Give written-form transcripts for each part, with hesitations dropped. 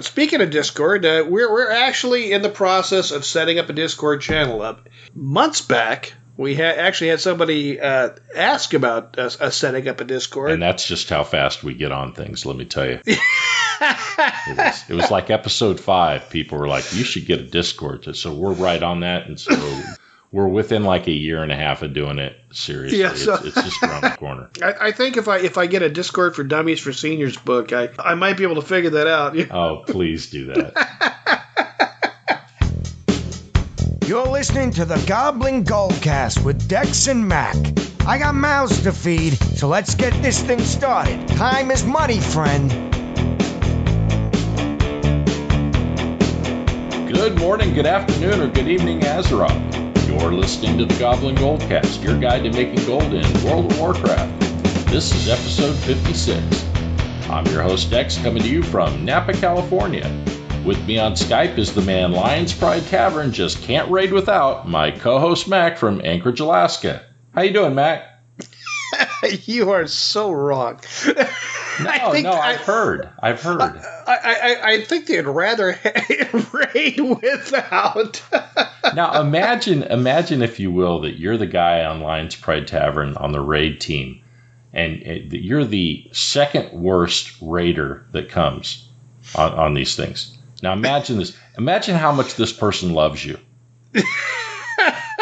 Speaking of Discord, we're actually in the process of setting up a Discord channel. Months back, we actually had somebody ask about us setting up a Discord. And that's just how fast we get on things, let me tell you. It was like episode 5. People were like, you should get a Discord. So we're right on that. And so we're within like a year and a half of doing it seriously. Yeah, so it's just around the corner. I think if I get a Discord for Dummies for Seniors book, I might be able to figure that out. Oh, please do that. You're listening to the Goblin Goldcast with Dex and Mac. I got mouths to feed, so let's get this thing started. Time is money, friend. Good morning, good afternoon, or good evening, Azeroth. You're listening to the Goblin Goldcast, your guide to making gold in World of Warcraft. This is episode 56. I'm your host, Dex, coming to you from Napa, California. With me on Skype is the man Lion's Pride Tavern just can't raid without, my co-host Mac from Anchorage, Alaska. How you doing, Mac? You are so wrong. I've heard. I think they'd rather raid without. Now imagine if you will that you're the guy on Lion's Pride Tavern on the raid team, and you're the second worst raider that comes on these things. Now imagine this. Imagine how much this person loves you,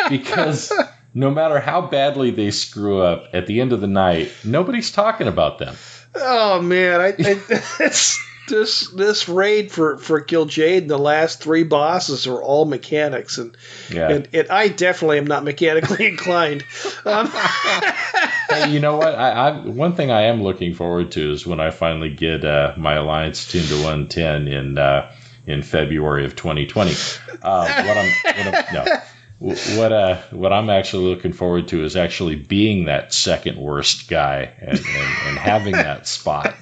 because no matter how badly they screw up, at the end of the night, nobody's talking about them. Oh man, this raid for Gil'Jade, the last 3 bosses are all mechanics, and I definitely am not mechanically inclined. Hey, you know what? One thing I am looking forward to is when I finally get my alliance tuned to 110 in February of 2020. What I'm actually looking forward to is actually being that second worst guy and having that spot.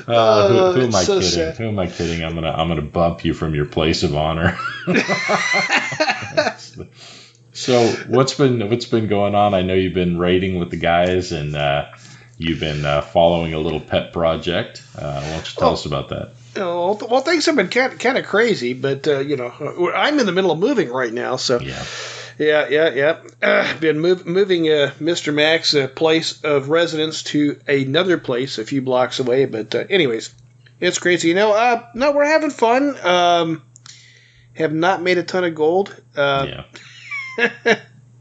Who am I kidding? Sad. Who am I kidding? I'm gonna bump you from your place of honor. So what's been going on? I know you've been raiding with the guys and you've been following a little pet project. Why don't you tell us about that? Well, things have been kind of crazy, but I'm in the middle of moving right now, so yeah. Been moving Mr. Mac's place of residence to another place a few blocks away, but anyways, it's crazy. No, we're having fun. Have not made a ton of gold. Damn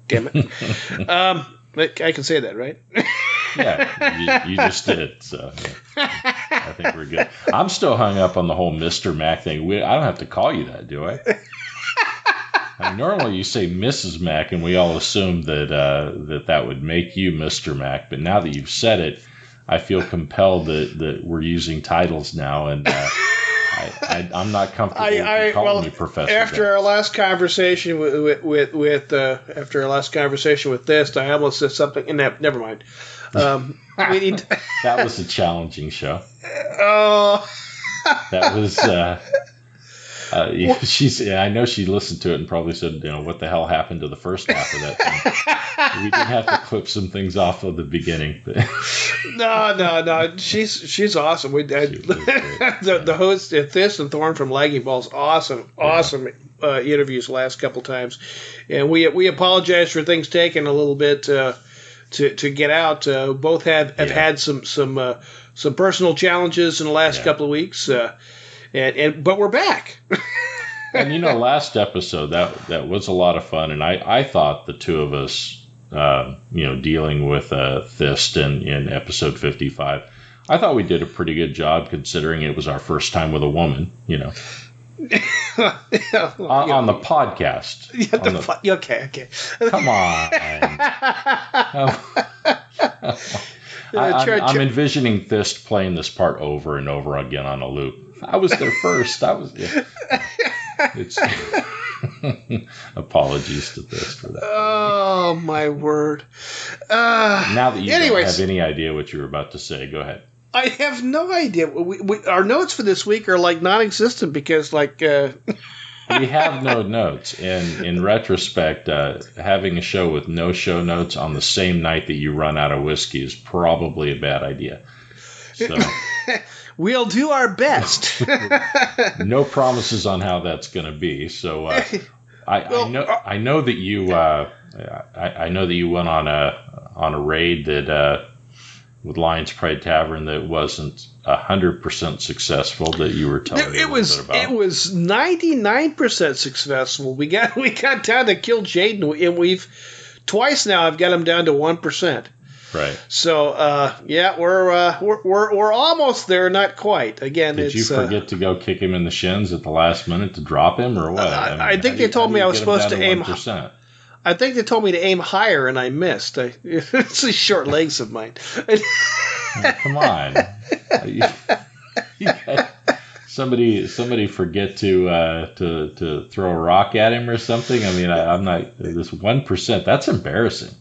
it. I can say that, right? Yeah, you just did, so I think we're good. I'm still hung up on the whole Mr. Mac thing. I don't have to call you that, do I? Normally you say Mrs. Mac, and we all assume that would make you Mr. Mac, but now that you've said it, I feel compelled that we're using titles now, and I'm not comfortable with calling you Professor. After our last conversation with this, I almost said something. Never mind. We need that was a challenging show. Oh, that was. I know she listened to it and probably said, what the hell happened to the first half of that thing? We did have to clip some things off of the beginning. No. She's awesome. The host Thist and Thorn from Lagging Balls, awesome interviews the last couple times, and we apologize for things taking a little bit to get out. Both have had some personal challenges in the last couple of weeks. But we're back. And last episode that was a lot of fun, and I thought the two of us, dealing with Thist in episode 55, I thought we did a pretty good job considering it was our first time with a woman. On the podcast. Okay. Come on. I'm envisioning Thist playing this part over and over again on a loop. I was there first. It's apologies to Thist for that. Oh my word! Now that you don't have any idea what you were about to say, go ahead. I have no idea. Our notes for this week are like non-existent because we have no notes. And in retrospect, having a show with no show notes on the same night that you run out of whiskey is probably a bad idea. So we'll do our best. no promises on how that's going to be. So I know that you I know that you went on a raid that with Lion's Pride Tavern that wasn't 100% successful that you were telling me a little bit about. It was 99% successful. We got down to kill Jaden, and we've twice now. I've got him down to 1%. Right. So we're almost there, not quite. Again, did you forget to go kick him in the shins at the last minute to drop him, or what? I think they told me I was supposed to aim. 1%? I think they told me to aim higher, and I missed. It's these short legs of mine. Come on. Somebody forget to throw a rock at him or something? I mean, I'm not. This 1%, that's embarrassing.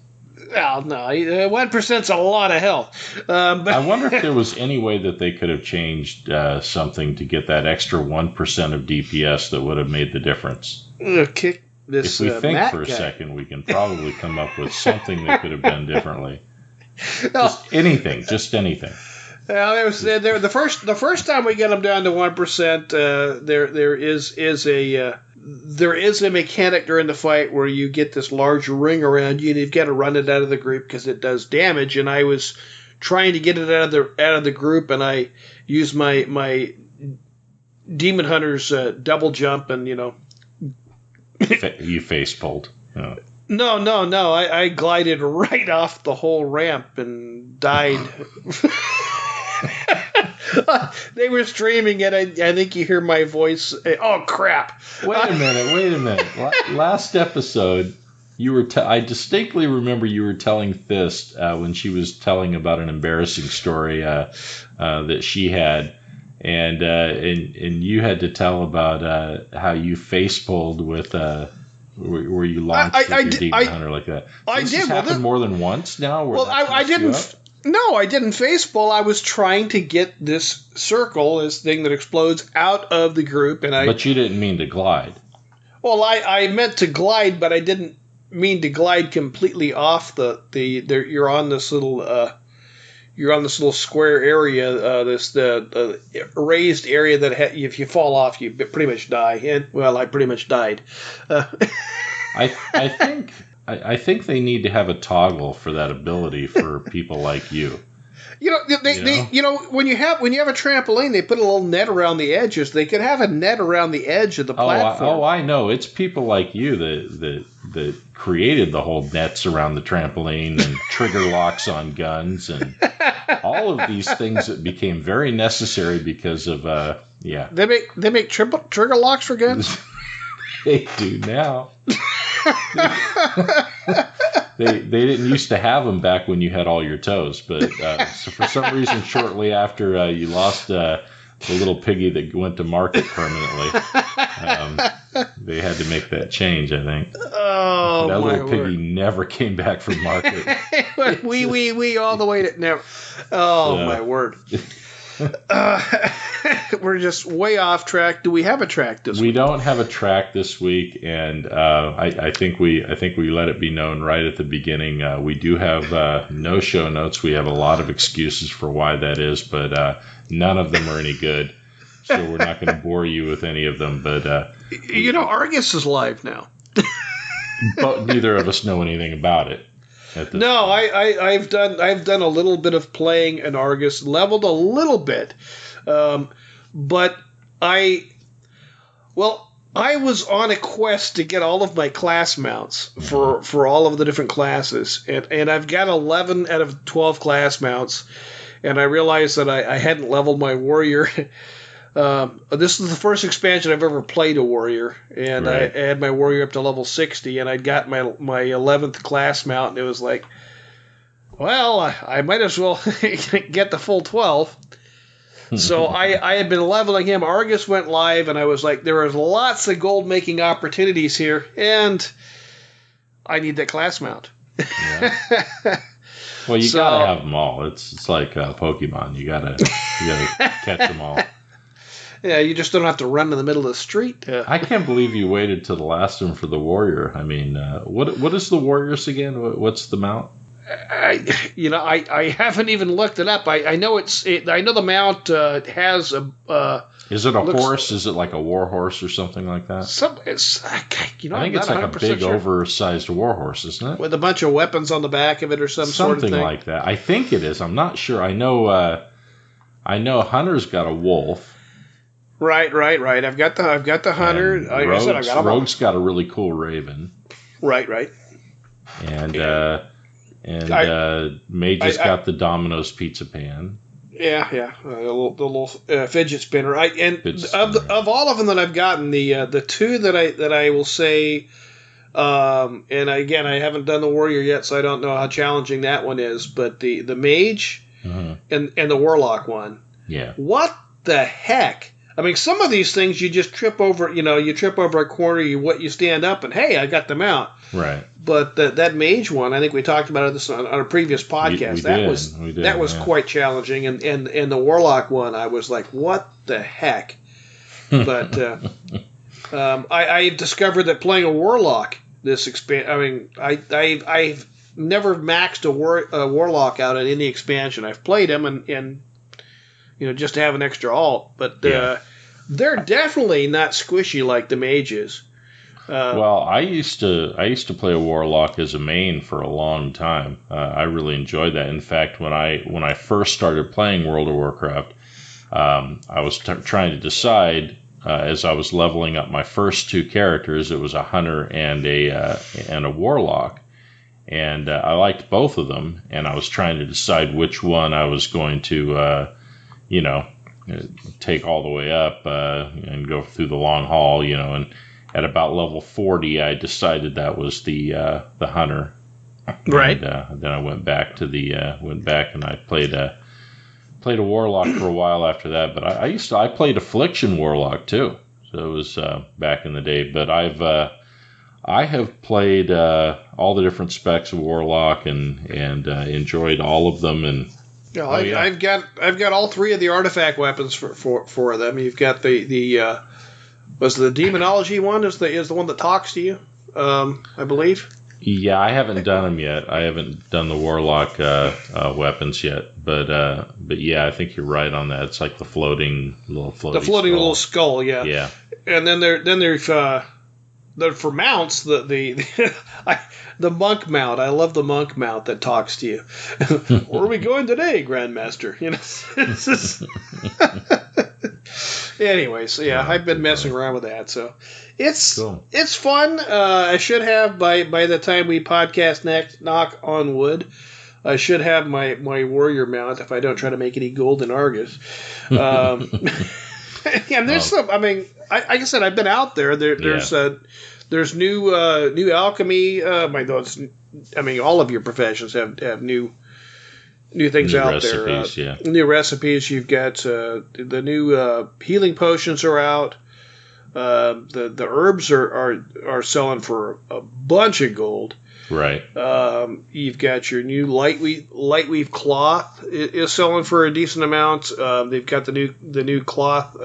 Well, no, 1%'s a lot of hell. But I wonder if there was any way that they could have changed something to get that extra 1% of DPS that would have made the difference. Kick this. If we think Matt for a guy. second, we can probably come up with something that could have been differently. Just anything. Well, the first time we get them down to 1%. There is a mechanic during the fight where you get this large ring around you, and you've got to run it out of the group because it does damage. And I was trying to get it out of the group, and I used my Demon Hunter's double jump, and You face pulled. Oh. No. I glided right off the whole ramp and died. They were streaming it. I think you hear my voice. Oh, crap. Wait a minute. Last episode, you were. I distinctly remember you were telling Fist when she was telling about an embarrassing story that she had. And you had to tell about how you face pulled with where you launched your Demon Hunter like that. This has happened more than once now. Well, I didn't. No, I didn't face pull. I was trying to get this circle, this thing that explodes, out of the group, But you didn't mean to glide. Well, I meant to glide, but I didn't mean to glide completely off the. You're on this little. You're on this little square area, this raised area that if you fall off, you pretty much die. And I pretty much died. I think they need to have a toggle for that ability for people like you. When you have a trampoline, they put a little net around the edges. They could have a net around the edge of the platform. I know. It's people like you that created the whole nets around the trampoline and trigger locks on guns and all of these things that became very necessary because of They make trigger locks for guns. They do now. They didn't used to have them back when you had all your toes, but so for some reason, shortly after you lost the little piggy that went to market permanently, they had to make that change. I think. Oh, that my little piggy word. never came back from market. we all the way to never. Oh my word. We're just way off track. Do we have a track this week? We don't have a track this week, and I think we let it be known right at the beginning. We do have no show notes. We have a lot of excuses for why that is, but none of them are any good. So we're not going to bore you with any of them. But Argus is live now. But neither of us know anything about it. No, I've done a little bit of playing in Argus, leveled a little bit, but I was on a quest to get all of my class mounts for all of the different classes, and I've got 11 out of 12 class mounts, and I realized that I hadn't leveled my warrior. This is the first expansion I've ever played a warrior, and right. I had my warrior up to level 60, and I'd got my 11th class mount, and it was like, well, I might as well get the full 12. So I had been leveling him. Argus went live, and I was like, there was lots of gold-making opportunities here, and I need that class mount. Yeah. Well, you gotta have them all. It's like Pokemon. You gotta catch them all. Yeah, you just don't have to run in the middle of the street. I can't believe you waited till the last one for the warrior. I mean, what is the warriors again? What's the mount? I haven't even looked it up. I know I know the mount has a. Is it a horse? Is it like a war horse or something like that? I think it's like a big, oversized war horse, isn't it? With a bunch of weapons on the back of it or something sort of thing. Something like that. I think it is. I'm not sure. I know Hunter's got a wolf. Right. I've got the hunter. Like I said, I've got Rogue's got a really cool raven. Right. And Mage has got the Domino's pizza pan. Yeah. The little fidget spinner. Of all of them that I've gotten, the two that I will say, and again, I haven't done the warrior yet, so I don't know how challenging that one is. But the mage and the warlock one. Yeah. What the heck? I mean, some of these things you just trip over. You trip over a corner, you stand up, and hey, I got them out. Right. But that mage one, I think we talked about this on a previous podcast. That was quite challenging, and the warlock one, I was like, what the heck? But I discovered that playing a warlock, I've never maxed a warlock out in any expansion. I've played him and just to have an extra alt, but they're definitely not squishy like the mages. Well, I used to play a warlock as a main for a long time. I really enjoyed that. In fact, when I first started playing World of Warcraft, I was trying to decide as I was leveling up my first two characters. It was a hunter and a warlock, and I liked both of them. And I was trying to decide which one I was going to, take all the way up and go through the long haul, and at about level 40, I decided that was the hunter. Right. And then I went back and I played a warlock for a while after that. But I played Affliction warlock too. So it was back in the day. But I have played all the different specs of warlock and enjoyed all of them. And I've got all three of the artifact weapons for them. You've got the was the demonology one is the one that talks to you, I believe. Yeah, I haven't done them yet. I haven't done the warlock weapons yet, but yeah, I think you're right on that. It's like the floating little skull. Yeah. Yeah. And then there's for mounts the monk mount. I love the monk mount that talks to you. Where are we going today, Grandmaster? Anyway, so yeah, I've been messing around with that. So it's cool. It's fun. I should have by the time we podcast next, knock on wood, I should have my warrior mount if I don't try to make any golden Argus. And there's some. I mean, like I said, I've been out there. There's new alchemy. All of your professions have new things out recipes, there. New recipes. You've got the new healing potions are out. The herbs are selling for a bunch of gold. Right. You've got your new lightweave cloth is selling for a decent amount. They've got the new cloth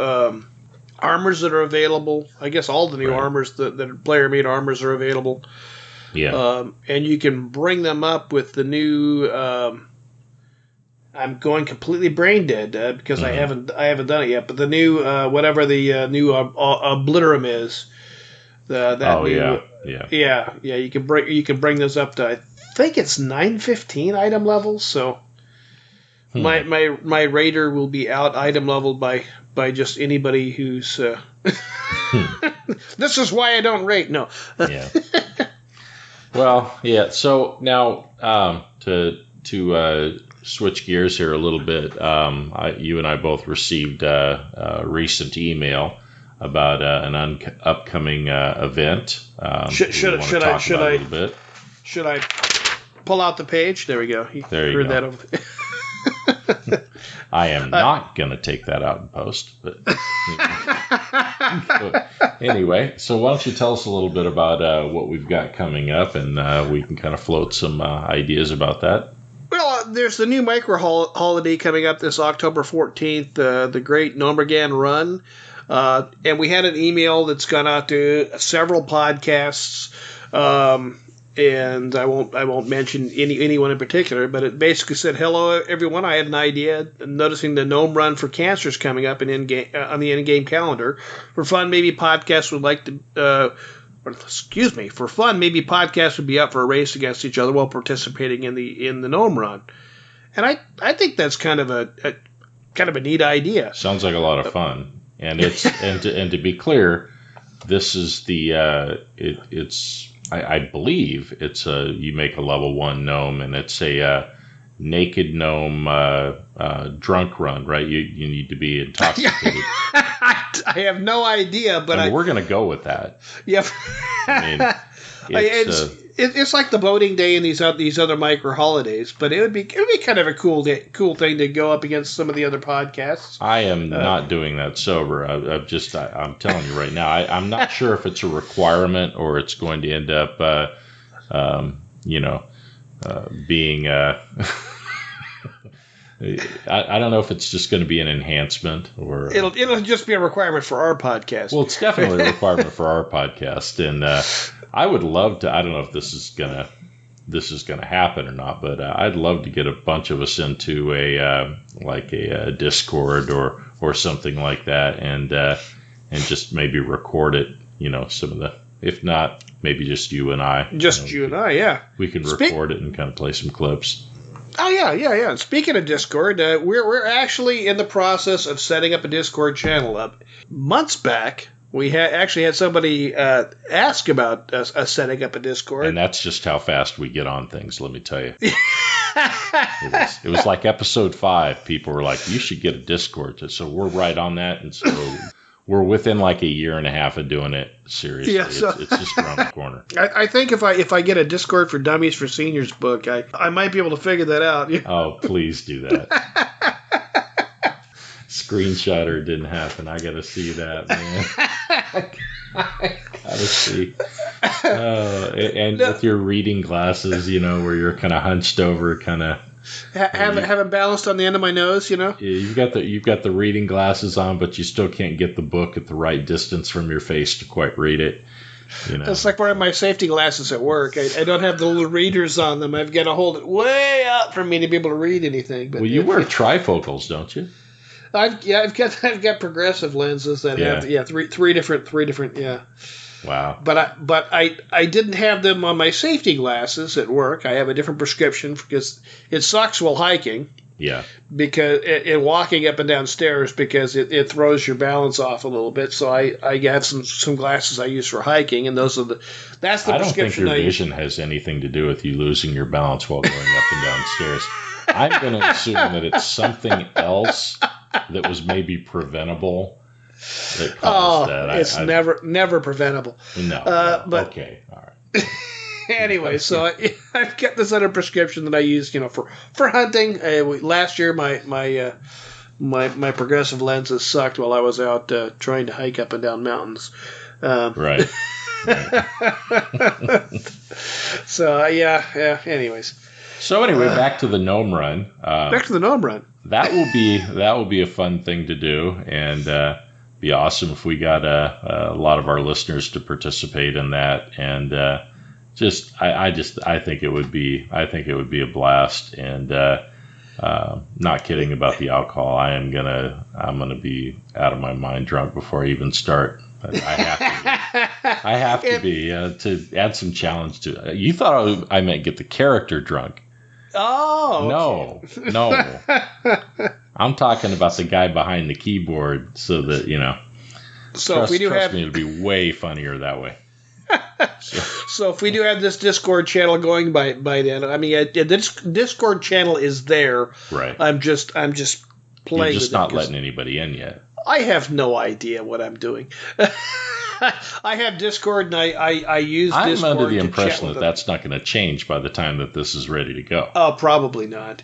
armors that are available. I guess all the new armors, the player made armors are available. Yeah. And you can bring them up with the new. I'm going completely brain dead because I haven't done it yet. But the new whatever the new obliterum is, you can bring those up to I think it's 915 item levels. So my raider will be out item leveled by just anybody who's. This is why I don't rate. No. Yeah. Well, yeah. So now to switch gears here a little bit. You and I both received a recent email about an upcoming event. Should I pull out the page? There we go. There you go. I am not going to take that out in post. But anyway, so why don't you tell us a little bit about what we've got coming up, and we can kind of float some ideas about that. Well, there's the new micro holiday coming up this October 14th, the Great Nomergan Run. And we had an email that's gone out to several podcasts. and I won't mention anyone in particular, but it basically said, "Hello, everyone. I had an idea. Noticing the gnome run for cancer is coming up on the in-game calendar. For fun, maybe podcasts would like to." For fun, maybe podcasts would be up for a race against each other while participating in the gnome run, and I think that's kind of a neat idea. Sounds like a lot of fun, and it's and to be clear, this is the I believe it's you make a level 1 gnome, and it's a naked gnome drunk run, right? You need to be intoxicated. I have no idea, but we're going to go with that. Yeah. I mean, it's like the voting day and these other micro holidays, but it would be kind of a cool thing to go up against some of the other podcasts. I am not doing that sober. I'm telling you right now, I'm not sure if it's a requirement or it's going to end up, being. I don't know if it's just going to be an enhancement or it'll just be a requirement for our podcast. Well, it's definitely a requirement for our podcast, and I would love to. I don't know if this is gonna happen or not, but I'd love to get a bunch of us into a Discord or something like that, and just maybe record it. Some of the, if not, maybe just you and I. Just you and I, yeah. We can record it and kind of play some clips. Oh, yeah. Speaking of Discord, we're actually in the process of setting up a Discord channel up. Months back, we actually had somebody ask about us setting up a Discord. And that's just how fast we get on things, let me tell you. It was like episode 5. People were like, you should get a Discord. So we're right on that. And so we're within like a year and a half of doing it seriously. Yeah, so it's just around the corner. I think if I get a Discord for Dummies for Seniors book, I might be able to figure that out. Oh, please do that. Screenshotter didn't happen. I got to see that, man. I got to see. With your reading glasses, where you're kind of hunched over, kind of. Haven't balanced on the end of my nose, Yeah, you've got the reading glasses on, but you still can't get the book at the right distance from your face to quite read it. It's like wearing my safety glasses at work. I don't have the little readers on them. I've got to hold it way up for me to be able to read anything. But well, you wear trifocals, don't you? I've got progressive lenses that have three different. Wow. But I didn't have them on my safety glasses at work. I have a different prescription because it sucks while hiking. Yeah. Because in walking up and down stairs, because it throws your balance off a little bit. So I have some glasses I use for hiking, and that's the prescription. I don't think your vision has anything to do with you losing your balance while going up and down stairs. I'm going to assume that it's something else that was maybe preventable. It's never preventable. No. But okay, all right. Anyway, so I've got this other prescription that I use, for hunting. Last year, my progressive lenses sucked while I was out trying to hike up and down mountains. Right. So yeah. Anyways. So anyway, back to the gnome run. That will be a fun thing to do, and be awesome if we got a lot of our listeners to participate in that. And I think it would be a blast. And not kidding about the alcohol. I'm gonna be out of my mind drunk before I even start. I have to be to add some challenge to it. You thought I meant get the character drunk. Oh, okay. No. I'm talking about the guy behind the keyboard, so that So if we do trust me, it'll be way funnier that way. So if we do have this Discord channel going by then, I mean, this Discord channel is there. Right. I'm just playing. You're just not letting anybody in yet. I have no idea what I'm doing. I have Discord, and I use Discord. I'm under the impression that that's not going to change by the time that this is ready to go. Oh, probably not.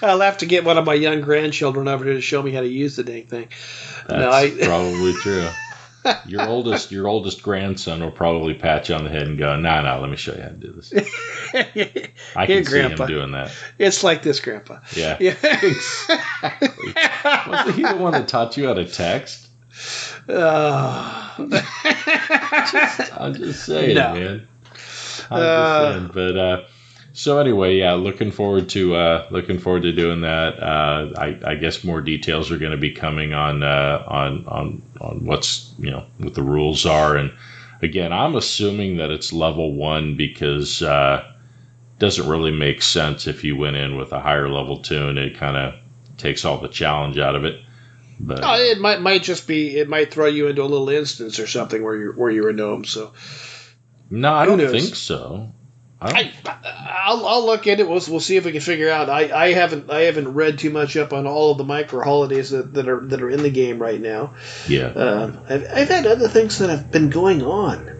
I'll have to get one of my young grandchildren over here to show me how to use the dang thing. That's probably true. Your oldest grandson will probably pat you on the head and go, "No, let me show you how to do this." I can see him doing that. It's like this, Grandpa. Yeah. Exactly. Wasn't he the one that taught you how to text? I'm just saying, man. I'm just saying. But so anyway, yeah, looking forward to doing that. I guess more details are going to be coming on what's what the rules are, and again, I'm assuming that it's level 1 because it doesn't really make sense if you went in with a higher level tune. It kind of takes all the challenge out of it. But it might just be, it might throw you into a little instance or something where you're a gnome. So no, I don't think so. I'll look at it. We'll see if we can figure out. I haven't read too much up on all of the micro holidays that are in the game right now. Yeah. I've had other things that have been going on.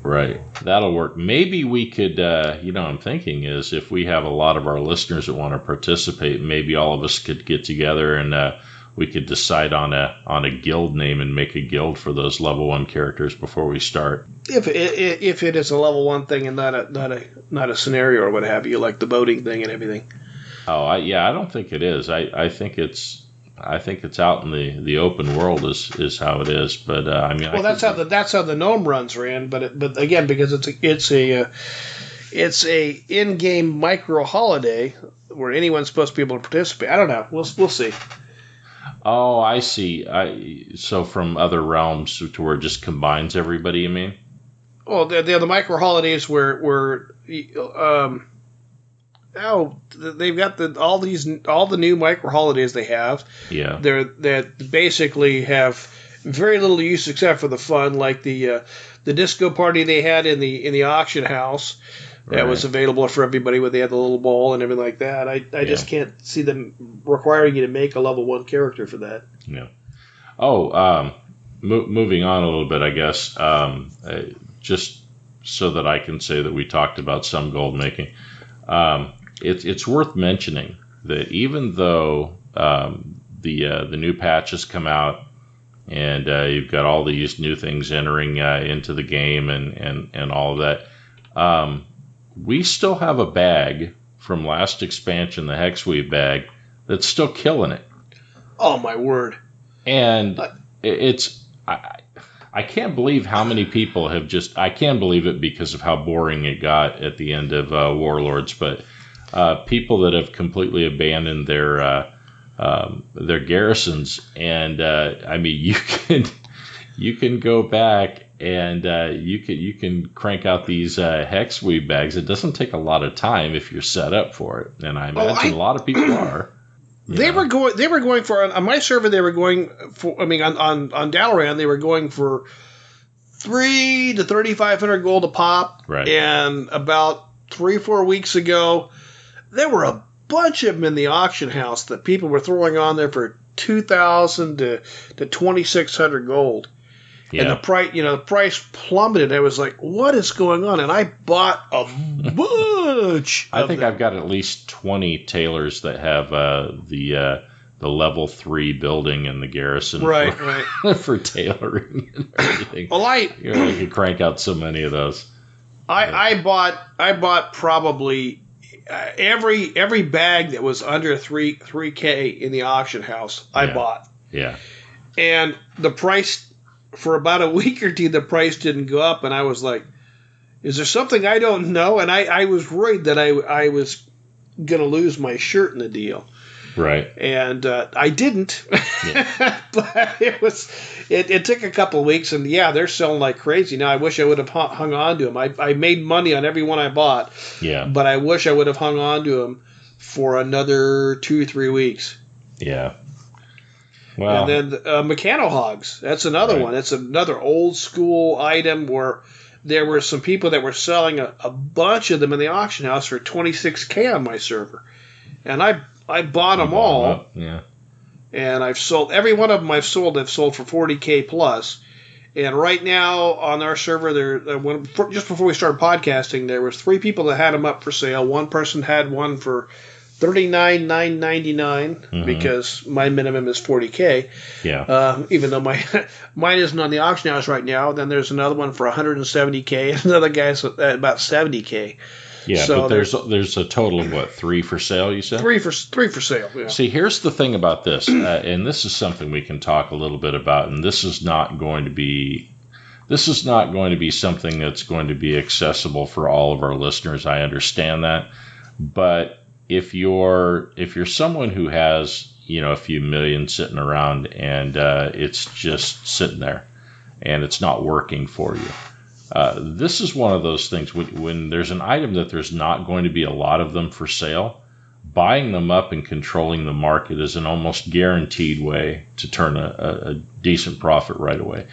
Right. That'll work. Maybe we could, I'm thinking is if we have a lot of our listeners that want to participate, maybe all of us could get together and we could decide on a guild name and make a guild for those level 1 characters before we start. If it is a level 1 thing and not a scenario or what have you, like the boating thing and everything. Oh, I don't think it is. I think it's out in the open world is how it is. But well, that's how the gnome runs ran. But again, because it's a in-game micro holiday where anyone's supposed to be able to participate. I don't know. We'll see. Oh, I see. So from other realms to where it just combines everybody, you mean? Well, the micro holidays where they've got all the new micro holidays they have. Yeah. That basically have very little use except for the fun, like the disco party they had in the auction house. That was available for everybody when they had the little ball and everything like that. I just can't see them requiring you to make a level 1 character for that. Yeah. Oh, moving on a little bit, I guess, just so that I can say that we talked about some gold making. It's worth mentioning that even though the new patch has come out and you've got all these new things entering into the game and all of that, we still have a bag from last expansion, the Hexweave bag, that's still killing it. Oh, my word. And I can't believe how many people have I can't believe it because of how boring it got at the end of Warlords, but people that have completely abandoned their garrisons. And, you can go back and you can crank out these Hexweave bags. It doesn't take a lot of time if you're set up for it, and I imagine a lot of people are. They were going for on my server. They were going for. I mean, on Dalaran, they were going for 3,000 to 3,500 gold a pop. Right. And about 3-4 weeks ago, there were a bunch of them in the auction house that people were throwing on there for 2,000 to 2,600 gold. Yeah. And the price plummeted. I was like, what is going on? And I bought a bunch. I think I've got at least 20 tailors that have the level 3 building in the garrison for tailoring and everything. Well, I could crank out so many of those. I bought probably every bag that was under 3K in the auction house. I bought. Yeah. And the price, for about a week or two, the price didn't go up, and I was like, is there something I don't know? And I was worried that I was going to lose my shirt in the deal. Right. And I didn't. Yeah. But it took a couple of weeks, and they're selling like crazy. Now, I wish I would have hung on to them. I made money on every one I bought. Yeah. But I wish I would have hung on to them for another 2-3 weeks. Yeah. Wow. And then Mechano Hogs. That's another one. That's another old school item where there were some people that were selling a bunch of them in the auction house for 26K on my server. And I bought them all. Yeah. And I've sold every one of them. I've sold for 40K plus. And right now on our server, just before we started podcasting, there was 3 people that had them up for sale. One person had one for $39,999 because my minimum is 40K. Yeah. Even though mine isn't on the auction house right now. Then there's another one for 170K. And another guy's at about 70K. Yeah, so but there's a total of what, 3 for sale, you said? Three for sale. Yeah. See, here's the thing about this, and this is something we can talk a little bit about, and this is not going to be something that's going to be accessible for all of our listeners. I understand that, but if you're someone who has a few million sitting around and it's just sitting there and it's not working for you. This is one of those things when there's an item that there's not going to be a lot of them for sale, buying them up and controlling the market is an almost guaranteed way to turn a decent profit right away.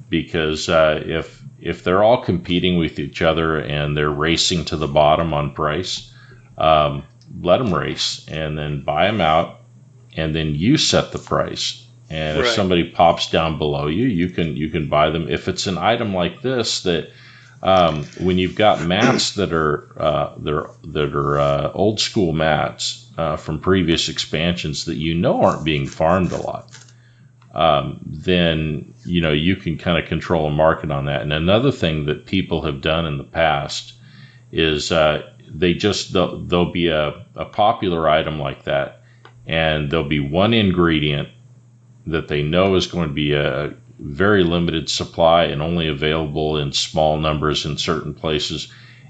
Because if they're all competing with each other and they're racing to the bottom on price, let them race and then buy them out, and then you set the price. And if somebody pops down below you, you can buy them. If it's an item like this that when you've got mats that are old school mats from previous expansions that aren't being farmed a lot, then you can kind of control a market on that. And another thing that people have done in the past is there'll be a popular item like that, and there'll be one ingredient that they know is going to be a very limited supply and only available in small numbers in certain places,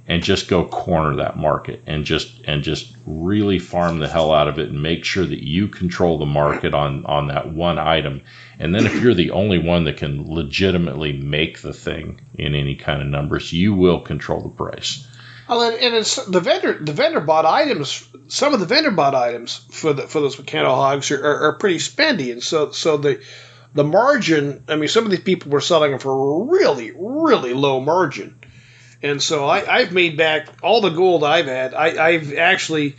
and just go corner that market and just really farm the hell out of it and make sure that you control the market on that one item. And then if you're the only one that can legitimately make the thing in any kind of numbers, you will control the price. Well, and it's the vendor bought items. Some of the vendor bought items for those mechano hogs are pretty spendy, and so the margin. I mean, some of these people were selling them for a really, really low margin, and so I've made back all the gold I've had. I've actually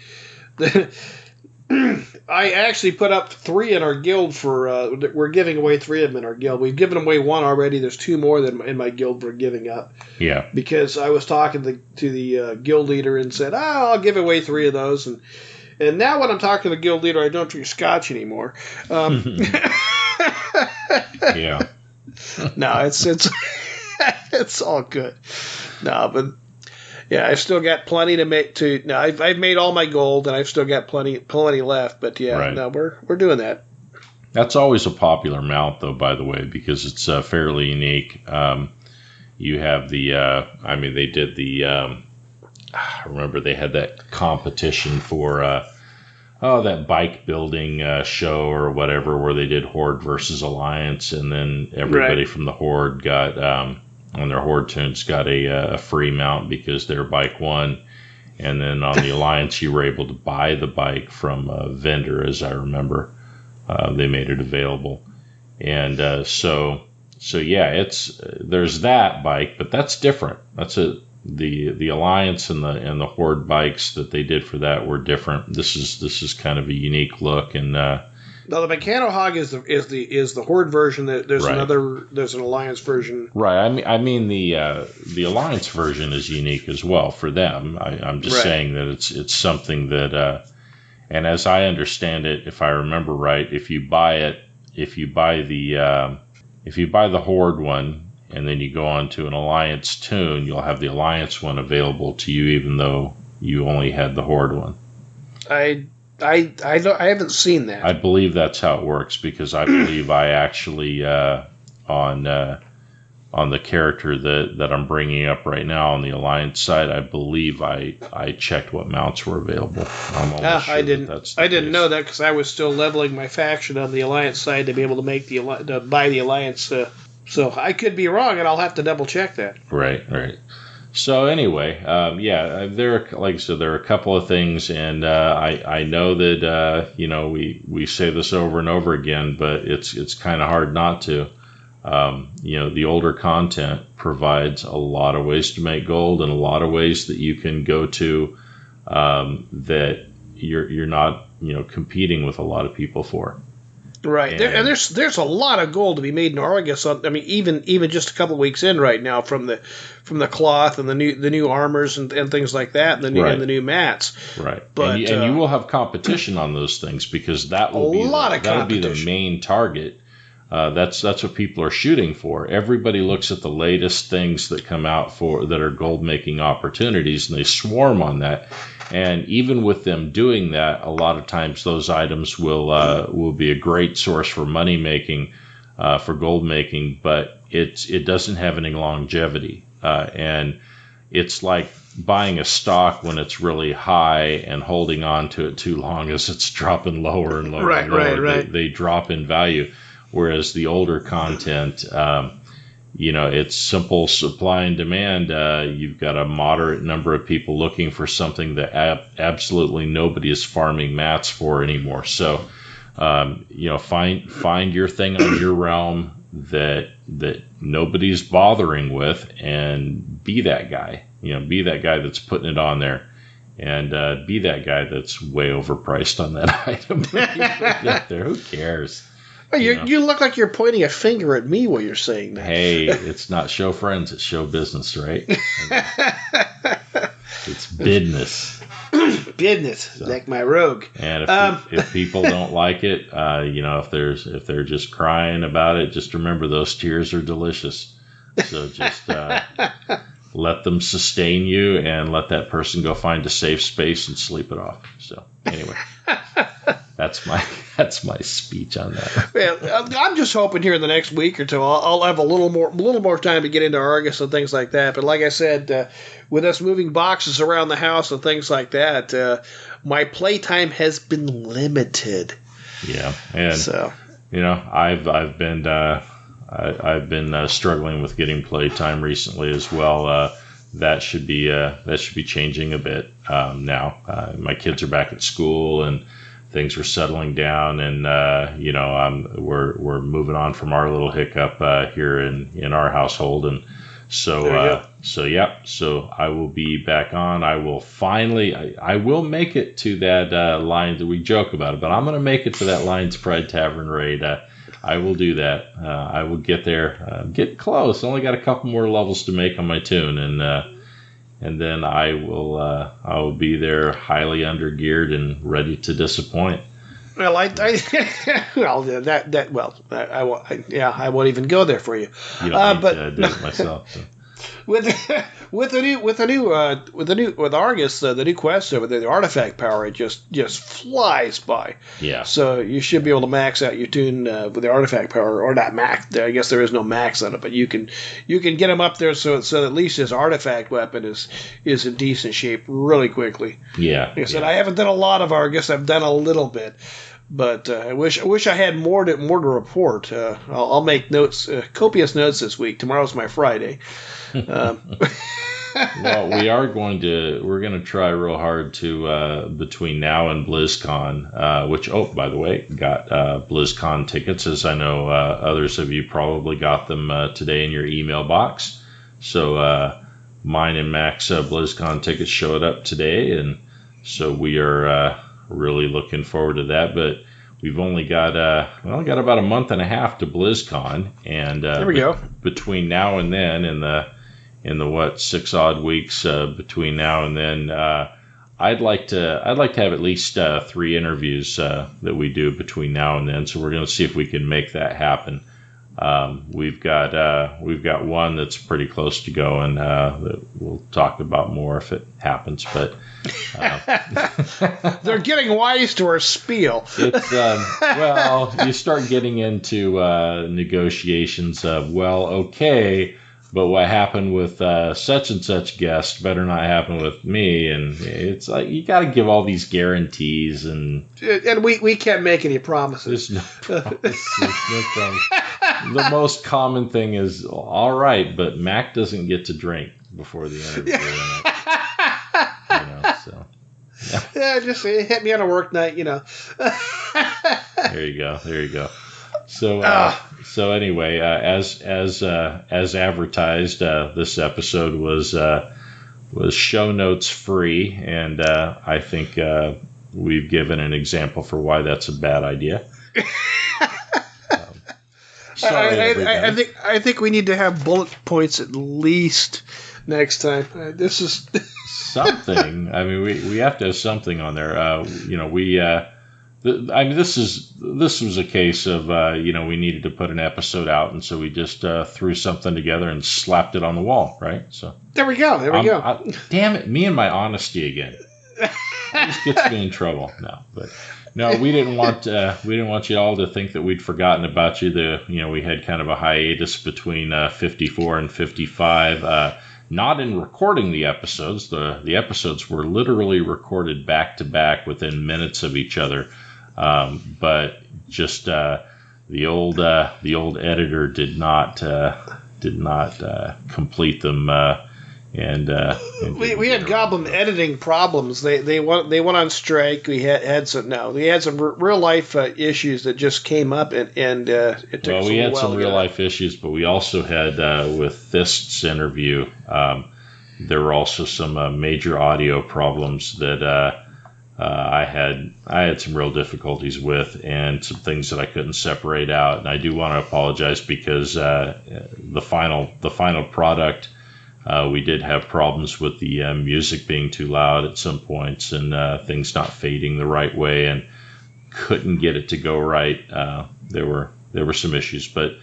I actually put up 3 in our guild for. We're giving away 3 of them in our guild. We've given away 1 already. There's 2 more that in my guild we're giving up. Yeah. Because I was talking to the guild leader and said, I'll give away 3 of those. And now when I'm talking to the guild leader, I don't drink scotch anymore. Yeah. No, it's it's all good. No, but. Yeah, I've still got plenty to make. I've made all my gold, and I've still got plenty left. But yeah, no, we're doing that. That's always a popular mount, though, by the way, because it's fairly unique. You have the, they did the. I remember they had that competition for that bike building show or whatever, where they did Horde versus Alliance, and then everybody from the Horde got. On their Horde tunes got a free mount because their bike won. And then on the Alliance, you were able to buy the bike from a vendor, as I remember. They made it available. And so yeah, there's that bike, but that's different. That's the Alliance and the Horde bikes that they did for that were different. This is kind of a unique look, and now the Mechano Hog is the Horde version. There's an Alliance version. Right. I mean the Alliance version is unique as well for them. I'm just saying that it's something that, and as I understand it, if I remember right, if you buy the Horde one and then you go on to an Alliance tune, you'll have the Alliance one available to you, even though you only had the Horde one. I haven't seen that. I believe that's how it works, because I believe I actually on the character that I'm bringing up right now on the Alliance side, I believe I checked what mounts were available. I didn't know that because I was still leveling my faction on the Alliance side to be able to buy the Alliance. So I could be wrong, and I'll have to double check that. Right. So anyway, there are a couple of things, and I know that we say this over and over again, but it's kind of hard not to. The older content provides a lot of ways to make gold, and a lot of ways that you can go to that you're not competing with a lot of people for. Right, and there's a lot of gold to be made in Argus. I mean, even just a couple of weeks in right now from the cloth and the new armors and things like that, and the new mats. Right, but and you will have competition on those things, because that will be the main target That's what people are shooting for. Everybody looks at the latest things that come out that are gold making opportunities, and they swarm on that. And even with them doing that, a lot of times those items will be a great source for money making, for gold making, but it doesn't have any longevity. And it's like buying a stock when it's really high and holding on to it too long as it's dropping lower and lower and lower. Right. They drop in value. Whereas the older content, it's simple supply and demand. You've got a moderate number of people looking for something that absolutely nobody is farming mats for anymore. So, find your thing on your realm that nobody's bothering with, and be that guy. Be that guy that's putting it on there, and be that guy that's way overpriced on that item. There, who cares? You look like you're pointing a finger at me while you're saying that. Hey, it's not show friends, it's show business, right? It's business. Business, so, like my rogue. And if people don't like it, if they're just crying about it, just remember those tears are delicious. So just let them sustain you, and let that person go find a safe space and sleep it off. So anyway. That's my speech on that. Well, I'm just hoping here in the next week or two I'll have a little more time to get into Argus and things like that. But like I said, with us moving boxes around the house and things like that, my playtime has been limited. Yeah, and so I've been struggling with getting playtime recently as well. That should be changing a bit now. My kids are back at school and things are settling down, and we're moving on from our little hiccup here in our household, and so I will be back on. I will make it to that line that we joke about it, but I'm going to make it to that Lion's Pride Tavern raid. I will do that. I will get there, get close. Only got a couple more levels to make on my tune, and then I will be there highly undergeared and ready to disappoint. Well, I won't even go there for you. You don't need to do it myself. So. With Argus, the new quest over there, the artifact power, it just flies by. Yeah. So you should be able to max out your tune with the artifact power, or not max. I guess there is no max on it, but you can get him up there so at least his artifact weapon is in decent shape really quickly. Yeah. Like I said, I haven't done a lot of Argus. I've done a little bit. But I wish I had more to report. I'll make notes, copious notes this week. Tomorrow's my Friday. Well, we're going to try real hard to between now and BlizzCon, which by the way, got BlizzCon tickets, as I know others of you probably got them today in your email box. So mine and Mac's BlizzCon tickets showed up today, and so we are really looking forward to that. But we've only got about a month and a half to BlizzCon, and there we go. Between now and then, in the 6 odd weeks between now and then, I'd like to have at least 3 interviews that we do between now and then. So we're going to see if we can make that happen. We've got one that's pretty close to go, and that we'll talk about more if it happens. But they're getting wise to our spiel. It's well, you start getting into negotiations of, well, okay, but what happened with such and such guest better not happen with me, and it's like you got to give all these guarantees, and we can't make any promises. There's no promises. The most common thing is, all right, but Mac doesn't get to drink before the interview. So. Yeah, just hit me on a work night, There you go. So anyway, as advertised, this episode was show notes free, and I think we've given an example for why that's a bad idea. I think we need to have bullet points at least next time. This is something. I mean, we have to have something on there. This was a case of we needed to put an episode out, and so we just threw something together and slapped it on the wall, right? So there we go. Damn it, me and my honesty again. This gets me in trouble. No, we didn't want you all to think that we'd forgotten about you. We had kind of a hiatus between 54 and 55. Not in recording the episodes. The episodes were literally recorded back to back within minutes of each other. But just the old editor did not complete them. We had Goblin editing problems. They went on strike. We had some real life issues that just came up, and it took. Well, we had some real life issues, but we also had with Thist's interview. There were also some major audio problems that I had some real difficulties with, and some things that I couldn't separate out. And I do want to apologize because the final product. We did have problems with the music being too loud at some points, and things not fading the right way, and couldn't get it to go right. There were some issues, but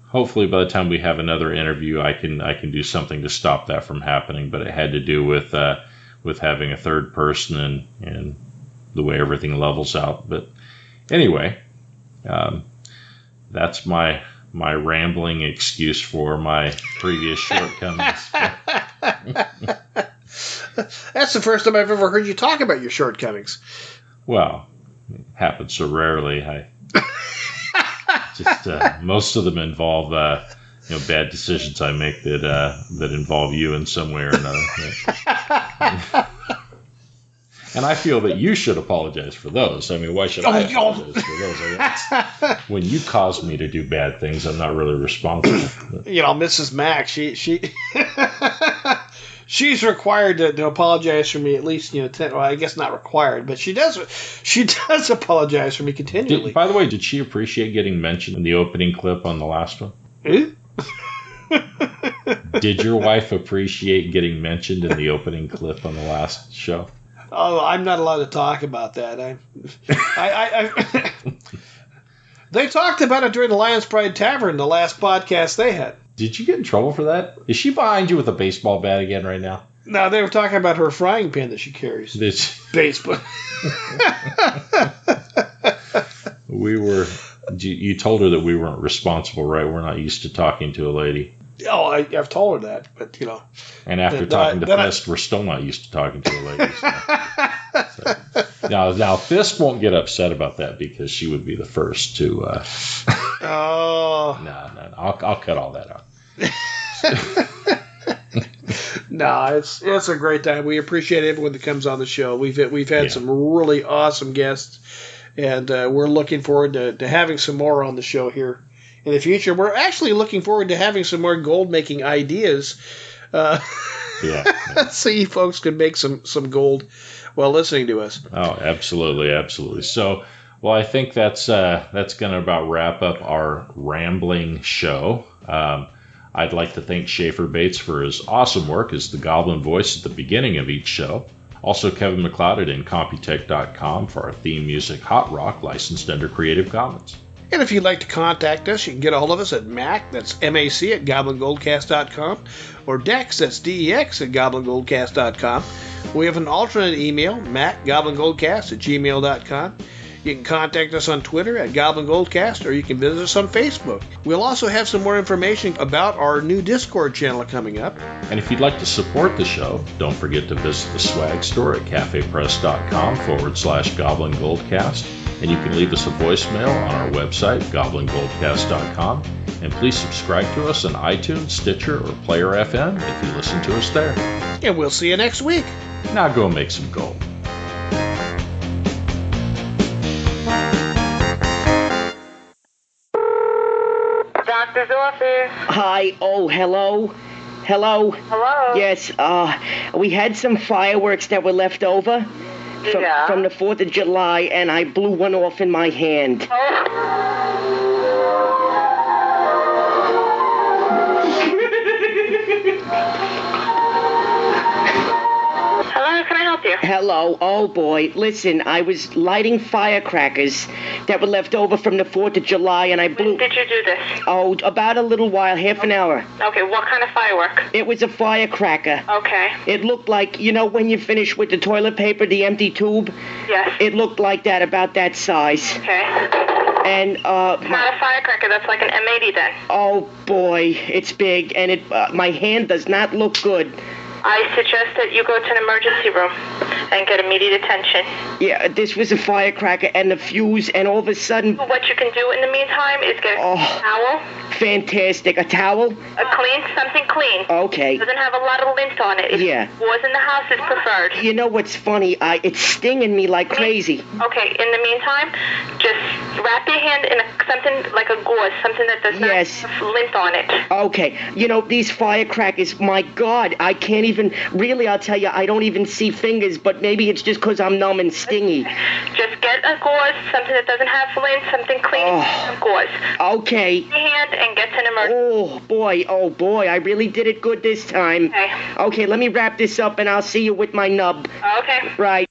hopefully by the time we have another interview, I can do something to stop that from happening. But it had to do with having a third person and the way everything levels out. But anyway, that's my rambling excuse for my previous shortcomings. That's the first time I've ever heard you talk about your shortcomings. Well, it happens so rarely. Most of them involve bad decisions I make that involve you in some way or another. And I feel that you should apologize for those. I mean, why should I apologize for those? When you cause me to do bad things, I'm not really responsible. Mrs. Mack, she's required to apologize for me at least, I guess not required, but she does apologize for me continually. By the way, did she appreciate getting mentioned in the opening clip on the last one? Did your wife appreciate getting mentioned in the opening clip on the last show? Oh, I'm not allowed to talk about that. They talked about it during the Lions Pride Tavern, the last podcast they had. Did you get in trouble for that? Is she behind you with a baseball bat again right now? No, they were talking about her frying pan that she carries. Baseball. You told her that we weren't responsible, right? We're not used to talking to a lady. Oh, I've told her that, but And after talking to Fist, we're still not used to talking to a lady. So. Now Fist won't get upset about that because she would be the first to. Oh. No, I'll cut all that out. No, it's a great time. We appreciate everyone that comes on the show. We've had some really awesome guests, and we're looking forward to having some more on the show here in the future. We're actually looking forward to having some more gold making ideas. So you folks can make some gold while listening to us. Oh, absolutely. So, well, I think that's going to about wrap up our rambling show. I'd like to thank Schaefer Bates for his awesome work as the Goblin voice at the beginning of each show. Also, Kevin McLeod at Incompetech.com for our theme music, Hot Rock, licensed under Creative Commons. And if you'd like to contact us, you can get a hold of us at Mac, that's M-A-C, at GoblinGoldcast.com, or Dex, that's D-E-X, at GoblinGoldcast.com. We have an alternate email, MacGoblinGoldcast at gmail.com. You can contact us on Twitter at Goblin Goldcast, or you can visit us on Facebook. We'll also have some more information about our new Discord channel coming up. And if you'd like to support the show, don't forget to visit the swag store at cafepress.com/Goblin Goldcast. And you can leave us a voicemail on our website, GoblinGoldcast.com. And please subscribe to us on iTunes, Stitcher, or Player FM if you listen to us there. And we'll see you next week. Now go make some gold. Doctor's office. Hi. Oh, hello. Hello. Hello. Yes. We had some fireworks that were left over from the 4th of July, and I blew one off in my hand. Hello. how can I help you? Hello. Oh, boy. Listen, I was lighting firecrackers that were left over from the 4th of July, and I blew... When did you do this? Oh, about a little while, half an hour. Okay, what kind of firework? It was a firecracker. Okay. It looked like, you know, when you finish with the toilet paper, the empty tube? Yes. It looked like that, about that size. Okay. And, It's not a firecracker, that's like an M80 then. Oh, boy, it's big, and my hand does not look good. I suggest that you go to an emergency room and get immediate attention. Yeah, this was a firecracker and the fuse, and all of a sudden... What you can do in the meantime is get a towel. Fantastic. A towel? Something clean. Okay. Doesn't have a lot of lint on it. Yeah. If was in the house, it's preferred. You know what's funny? It's stinging me like crazy. Okay, in the meantime, just wrap your hand in something like a gauze, something that does not have lint on it. Okay. You know, these firecrackers, my God, I can't even... Really, I'll tell you, I don't even see fingers, but maybe it's just because I'm numb and stingy. Just get a gauze, something that doesn't have lint, something clean, gauze. Okay. Your hand and get to an emergency. Oh, boy, I really did it good this time. Okay. Okay, let me wrap this up, and I'll see you with my nub. Okay. Right.